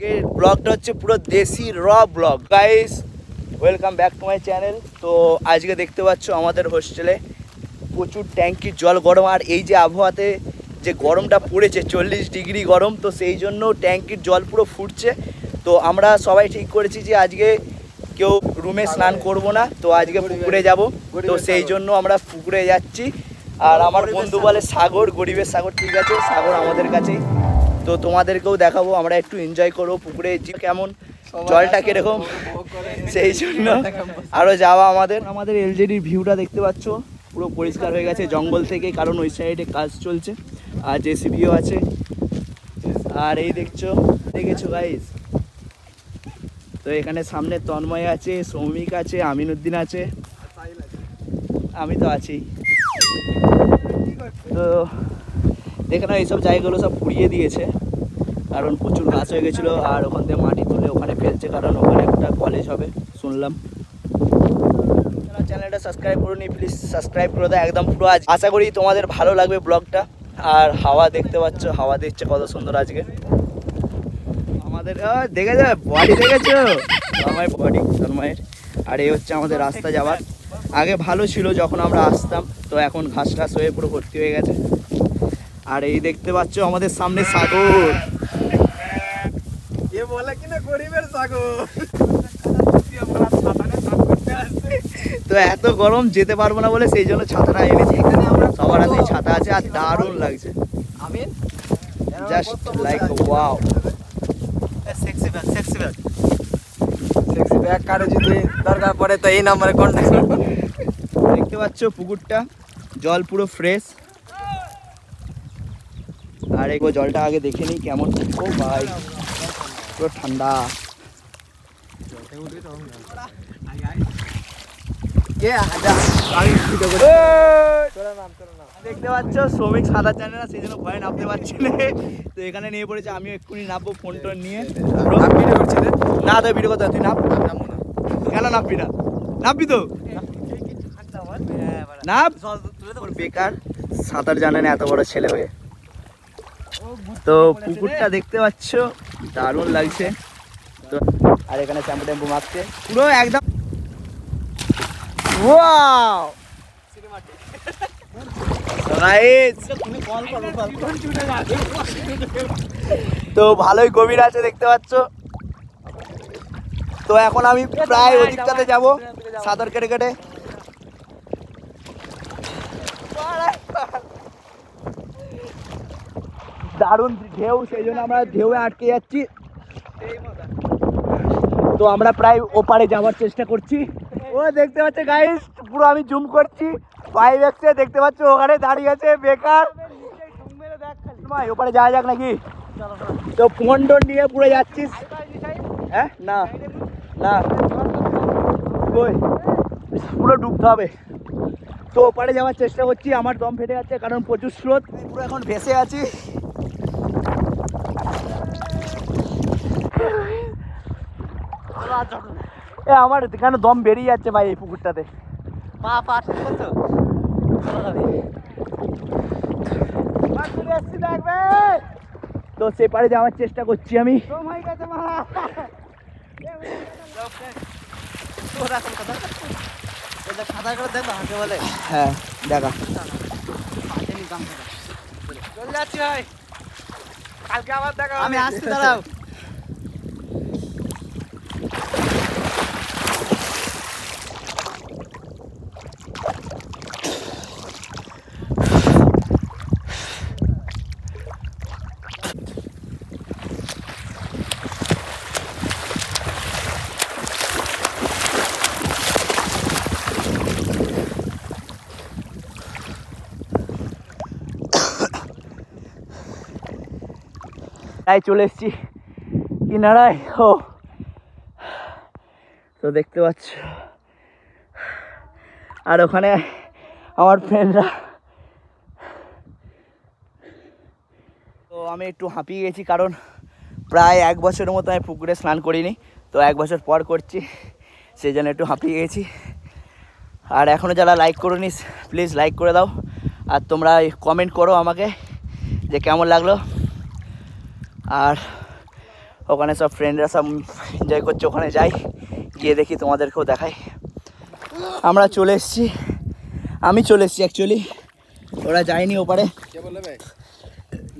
এই ব্লগটা হচ্ছে পুরো দেশি র blog. Guys welcome back to my channel. তো আজকে দেখতে পাচ্ছ আমাদের হোস্টেলে প্রচুর ট্যাঙ্কির জল গরম, আর এই যে আবহাওয়াতে যে গরমটা পড়েছে 40 ডিগ্রি গরম, তো সেই জন্য ট্যাঙ্কির জল পুরো ফুটছে। তো আমরা সবাই ঠিক করেছি যে আজকে কেউ রুমে স্নান করব না, তো আজকে পুকুরে যাব। তো সেই জন্য আমরা পুকুরে যাচ্ছি। আর আমার বন্ধু বলে সাগর, গরিবের সাগর, ঠিক আছে সাগর আমাদের কাছেই। তো তোমাদেরকেও দেখাবো, আমরা একটু এনজয় করবো পুকুরে কেমন জলটা কিরকম, সেই জন্য আরও যাওয়া আমাদের এলজেডির ভিউটা দেখতে পাচ্ছ পুরো পরিষ্কার হয়ে গেছে জঙ্গল থেকে, কারণ ওই সাইডে কাজ চলছে আর জেসিবিও আছে। আর এই দেখেছো গাইস, তো এখানে সামনে তন্ময় আছে, সৌমিক আছে, আমিনুদ্দিন আছে, আমি তো আছি। তো দেখে না এইসব জায়গাগুলো সব পুড়িয়ে দিয়েছে, কারণ প্রচুর ঘাস হয়ে গেছিলো, আর ওখান থেকে মাটি তুলে ওখানে ফেলছে, কারণ ওখানে একটা কলেজ হবে শুনলাম। চ্যানেলটা সাবস্ক্রাইব করুন, প্লিজ সাবস্ক্রাইব করে দাও একদম পুরো। আজ আশা করি তোমাদের ভালো লাগবে ব্লগটা। আর হাওয়া দেখতে পাচ্ছ, হাওয়া দিচ্ছে কত সুন্দর আজকে আমাদের। দেখে যাবে বডি, দেখেছো আমার বডি তন্ময়ের। আর এই হচ্ছে আমাদের রাস্তা যাওয়ার। আগে ভালো ছিল যখন আমরা আসতাম, তো এখন ঘাস ঘাস হয়ে পুরো ভর্তি হয়ে গেছে। আর এই দেখতে পাচ্ছ আমাদের সামনে সাগর, বলে কিনা গরিবের সাগর। তো এত গরম যেতে পারবো না বলে সেই জন্য ছাতাটা এনেছি। এখানে আমরা সবার হাতে ছাতা আছে, আর দারুণ লাগছে, just like wow. Sexy bag কারো যদি দরকার পড়ে তো এই নাম্বারে কন্ট্যাক্ট করুন। দেখতে পাচ্ছ পুকুরটা, জল পুরো ফ্রেশ। আর এই জলটা আগে দেখে নিই কেমন। ও ভাই পুরো ঠান্ডা। দেখতে পাচ্ছ শ্রমিক সাঁতার জানে না, সেই জন্য ভয়ে নামতে পারছি না। তো এখানে নিয়ে পড়েছে, আমিও এক্ষুনি নামবো ফোন টোন নিয়ে। না তো ভিডিও কথা, তুই নাম। কেন নামবি না? নামবি তো না, বেকার সাঁতার জানে না এত বড় ছেলে হয়ে। তো পুকুরটা দেখতে পাচ্ছ দারুণ লাগছে। তো আর এখানে শ্যাম্পু ট্যাম্পু মাখছে পুরো একদম ওয়াও। তো ভালোই গভীর আছে দেখতে পাচ্ছ। তো এখন আমি প্রায় ওদিকটাতে যাবো সাঁতার কেটে কেটে। দারুণ ঢেউ, সেই জন্য আমরা ঢেউয়ে আটকে যাচ্ছি। তো আমরা প্রায় ওপারে যাওয়ার চেষ্টা করছি। ও দেখতে পাচ্ছে গাইস, পুরো আমি জুম করছি 5x-এ, দেখতে পাচ্ছ ওখানে দাঁড়িয়ে আছে বেকার। ওপারে যাওয়া যাক নাকি? তো ফোন টোন নিয়ে পুরো যাচ্ছিস? হ্যাঁ না না, পুরো ডুবতে হবে। তো ওপারে যাওয়ার চেষ্টা করছি, আমার দম ফেটে যাচ্ছে কারণ প্রচুর স্রোত, পুরো এখন ভেসে আছি। আমার কেন দম বেরিয়ে যাচ্ছে ভাই এই পুকুরটাতে। তো সেপারে যাওয়ার চেষ্টা করছি আমি। হ্যাঁ দেখা চলে যাচ্ছি ভাই, কালকে আবার দেখা, আমি আসছি, দাঁড়াও। তাই চলে এসছি কিনারায়। ও তো দেখতে পাচ্ছ, আর ওখানে আমার ফ্রেন্ডরা। তো আমি একটু হাঁপিয়ে গেছি, কারণ প্রায় 1 বছরের মতো আমি পুকুরে স্নান করিনি, তো 1 বছর পর করছি, সেই জন্য একটু হাঁপিয়ে গেছি। আর এখনও যারা লাইক করোনি প্লিজ লাইক করে দাও, আর তোমরা কমেন্ট করো আমাকে যে কেমন লাগলো। আর ওখানে সব ফ্রেন্ডরা সব এনজয় করছে, ওখানে যাই, গিয়ে দেখি তোমাদেরকেও দেখাই। আমরা চলে এসেছি, আমি চলে এসেছি অ্যাকচুয়ালি, ওরা যায়নি ওপারে।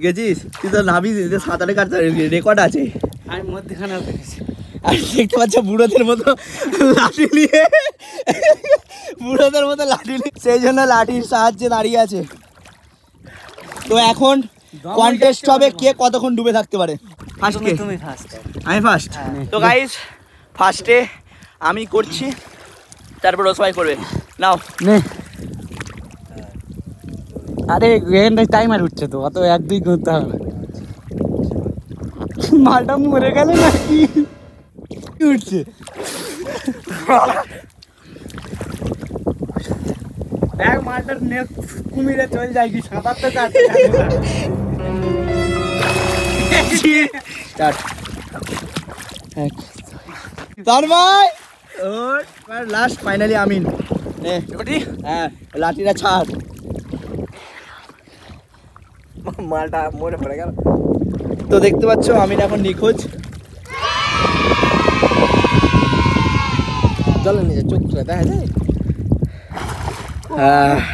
গেছিস তুই? তো নাবি, সাঁতারে কাটতে রেকর্ড আছে। আমি মধ্যখানে দেখেছি, আর দেখতে পাচ্ছ বুড়োদের মতো লাঠি নিয়ে, বুড়োদের মতো লাঠি নিয়ে, সেই জন্য লাঠির সাহায্যে দাঁড়িয়ে আছে। তো এখন কন্টেস্ট হবে কে কতক্ষণ ডুবে থাকতে পারে। ফার্স্ট কে? তুমি ফার্স্ট। আমি ফার্স্ট। তো গাইস ফার্স্টে আমি করছি, তারপর ও সবাই করবে। নাও নে। আরে টাইমার উঠছে তো, অত 1-2 করতে হবে না। মালটা মরে গেল নাকি? উঠছে দেখ, মালটার নেক কুমিরে চলে যায় কি, সাঁতার তো কাটতে তার ভাই ওর লাস্ট ফাইনালি আমিন। হ্যাঁ লাঠিটা ছাড়, মালটা মরে পড়ে গেল। তো দেখতে পাচ্ছ আমিন এখন নিখোঁজ। চলো নিজে চোখ খুলে দেখা যায়।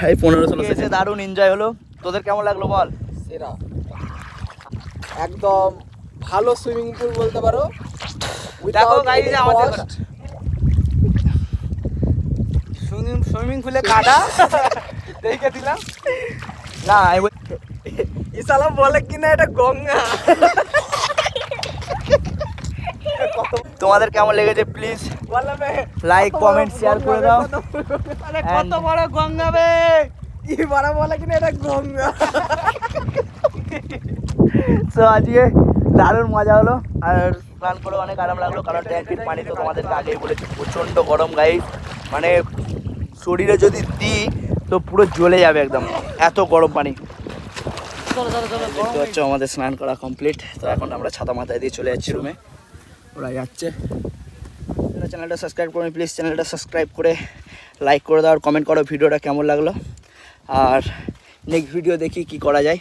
এই 15-16 সেকেন্ড দারুণ এনজয় হলো। তোদের কেমন লাগলো বল? সেরা, একদম ভালো সুইমিং পুল বলতে পারো। দেখো গাইস আমাদের সুইমিং পুলে কাটা দেখে দিলাম না, ইসালাম বলে কিনা এটা গঙ্গা। তোমাদের কেমন লেগেছে প্লিজ লাইক কমেন্ট শেয়ার করে দাও। কত বড় গঙ্গা বে, কি বড় বলে কিনা এটা গঙ্গা। তো আজকে দারুণ মজা হলো, আর স্নান করে অনেক আরাম লাগলো, কারণ ট্যাঙ্কির পানি তো তোমাদেরকে আগেই বলেছি প্রচণ্ড গরম গাইস, মানে শরীরে যদি দিই তো পুরো জ্বলে যাবে একদম, এত গরম পানি। দেখতে পাচ্ছ আমাদের স্নান করা কমপ্লিট। তো এখন আমরা ছাতা মাথায় দিয়ে চলে যাচ্ছি রুমে, ওরা যাচ্ছে। চ্যানেলটা সাবস্ক্রাইব করুন প্লিজ, চ্যানেলটা সাবস্ক্রাইব করে লাইক করে দাও, আর কমেন্ট করো ভিডিওটা কেমন লাগলো, আর নেক্সট ভিডিও দেখি কি করা যায়।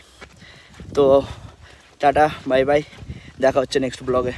তো টাটা বাই বাই, দেখা হচ্ছে নেক্সট ব্লগে।